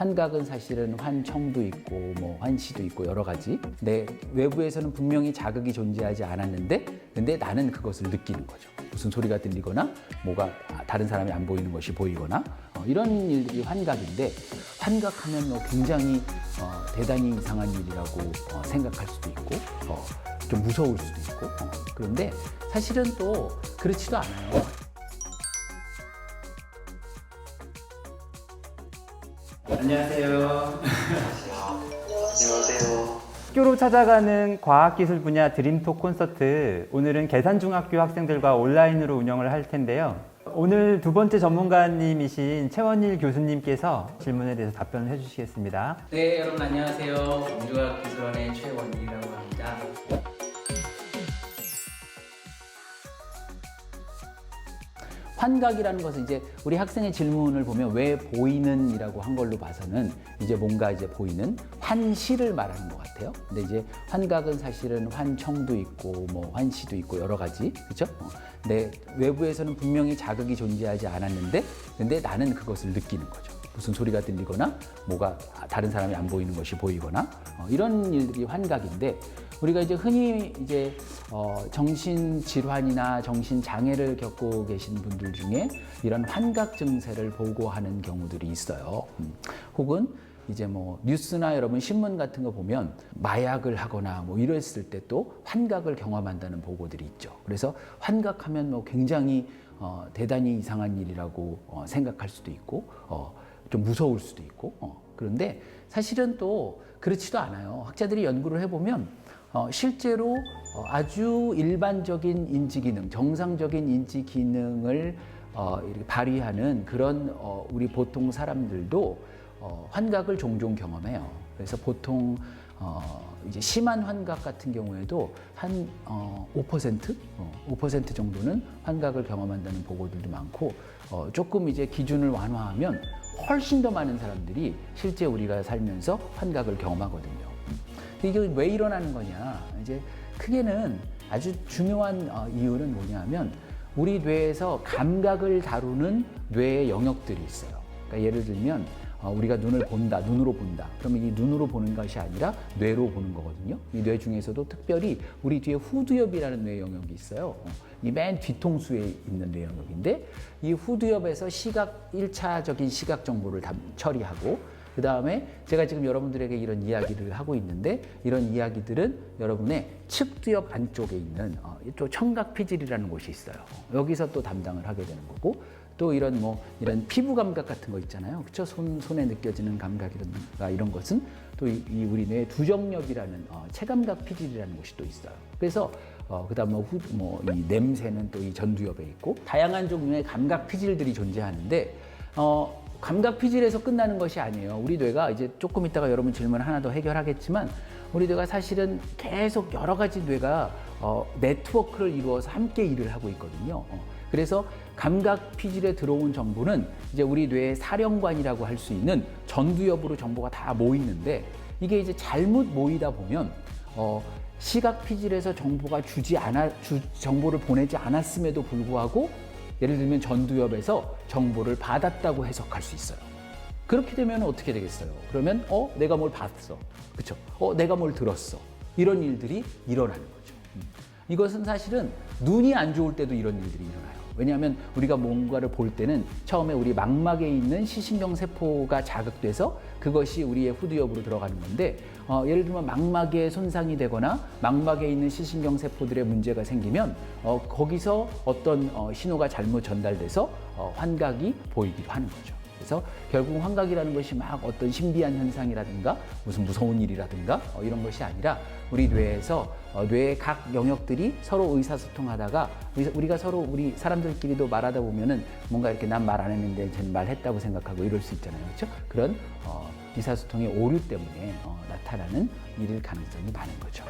환각은 사실은 환청도 있고 뭐 환시도 있고 여러 가지. 내 외부에서는 분명히 자극이 존재하지 않았는데 근데 나는 그것을 느끼는 거죠. 무슨 소리가 들리거나 뭐가 다른 사람이 안 보이는 것이 보이거나 이런 일들이 환각인데 환각하면 뭐 굉장히 대단히 이상한 일이라고 생각할 수도 있고 좀 무서울 수도 있고 그런데 사실은 또 그렇지도 않아요. 안녕하세요. 안녕하세요. 학교로 찾아가는 과학기술 분야 드림톡 콘서트, 오늘은 계산중학교 학생들과 온라인으로 운영을 할 텐데요. 오늘 두 번째 전문가님이신 최원일 교수님께서 질문에 대해서 답변을 해주시겠습니다. 네, 여러분 안녕하세요. 우주과학기술원의 최원일이라고 합니다. 환각이라는 것은 이제 우리 학생의 질문을 보면 왜 보이는이라고 한 걸로 봐서는 이제 뭔가 이제 보이는 환시를 말하는 것 같아요. 근데 이제 환각은 사실은 환청도 있고 뭐 환시도 있고 여러 가지, 그렇죠? 내 외부에서는 분명히 자극이 존재하지 않았는데 근데 나는 그것을 느끼는 거죠. 무슨 소리가 들리거나 뭐가 다른 사람이 안 보이는 것이 보이거나 이런 일들이 환각인데 우리가 이제 흔히 이제 정신 질환이나 정신 장애를 겪고 계신 분들 중에 이런 환각 증세를 보고하는 경우들이 있어요. 혹은 이제 뭐 뉴스나 여러분 신문 같은 거 보면 마약을 하거나 뭐 이랬을 때 또 환각을 경험한다는 보고들이 있죠. 그래서 환각하면 뭐 굉장히 대단히 이상한 일이라고 생각할 수도 있고 좀 무서울 수도 있고 그런데 사실은 또 그렇지도 않아요. 학자들이 연구를 해보면 실제로 아주 일반적인 인지 기능, 정상적인 인지 기능을 이렇게 발휘하는 그런 우리 보통 사람들도 환각을 종종 경험해요. 그래서 보통 이제 심한 환각 같은 경우에도 한 5% 정도는 환각을 경험한다는 보고들도 많고 조금 이제 기준을 완화하면 훨씬 더 많은 사람들이 실제 우리가 살면서 환각을 경험하거든요. 이게 왜 일어나는 거냐? 이제 크게는 아주 중요한 이유는 뭐냐면 우리 뇌에서 감각을 다루는 뇌의 영역들이 있어요. 그러니까 예를 들면 우리가 눈을 본다, 눈으로 본다. 그러면 이 눈으로 보는 것이 아니라 뇌로 보는 거거든요. 이 뇌 중에서도 특별히 우리 뒤에 후두엽이라는 뇌 영역이 있어요. 이 맨 뒤통수에 있는 뇌 영역인데 이 후두엽에서 시각 1차적인 시각 정보를 처리하고 그 다음에 제가 지금 여러분들에게 이런 이야기를 하고 있는데 이런 이야기들은 여러분의 측두엽 안쪽에 있는 또 청각피질이라는 곳이 있어요. 여기서 또 담당을 하게 되는 거고 또 이런 이런 피부 감각 같은 거 있잖아요. 그렇죠? 손에 느껴지는 감각이라든가 이런 것은 또 이 우리 뇌의 두정엽이라는 체감각 피질이라는 곳이 또 있어요. 그래서 그다음 이 냄새는 또 이 전두엽에 있고 다양한 종류의 감각 피질들이 존재하는데 감각 피질에서 끝나는 것이 아니에요. 우리 뇌가 이제 조금 있다가 여러분 질문 하나 더 해결하겠지만 우리 뇌가 사실은 계속 여러 가지 뇌가 네트워크를 이루어서 함께 일을 하고 있거든요. 그래서 감각 피질에 들어온 정보는 이제 우리 뇌의 사령관이라고 할 수 있는 전두엽으로 정보가 다 모이는데 이게 이제 잘못 모이다 보면 시각 피질에서 정보를 보내지 않았음에도 불구하고 예를 들면 전두엽에서 정보를 받았다고 해석할 수 있어요. 그렇게 되면 어떻게 되겠어요? 그러면 내가 뭘 봤어. 그렇죠? 내가 뭘 들었어. 이런 일들이 일어나는 거죠. 이것은 사실은 눈이 안 좋을 때도 이런 일들이 일어나요. 왜냐하면 우리가 뭔가를 볼 때는 처음에 우리 망막에 있는 시신경 세포가 자극돼서 그것이 우리의 후두엽으로 들어가는 건데 예를 들면 망막에 손상이 되거나 망막에 있는 시신경 세포들의 문제가 생기면 거기서 어떤 신호가 잘못 전달돼서 환각이 보이기도 하는 거죠. 그래서 결국 환각이라는 것이 막 어떤 신비한 현상이라든가 무슨 무서운 일이라든가 이런 것이 아니라 우리 뇌에서 뇌의 각 영역들이 서로 의사소통하다가 우리가 서로 우리 사람들끼리도 말하다 보면은 뭔가 이렇게 난 말 안 했는데 쟤는 말했다고 생각하고 이럴 수 있잖아요. 그렇죠? 그런 의사소통의 오류 때문에 나타나는 일일 가능성이 많은 거죠.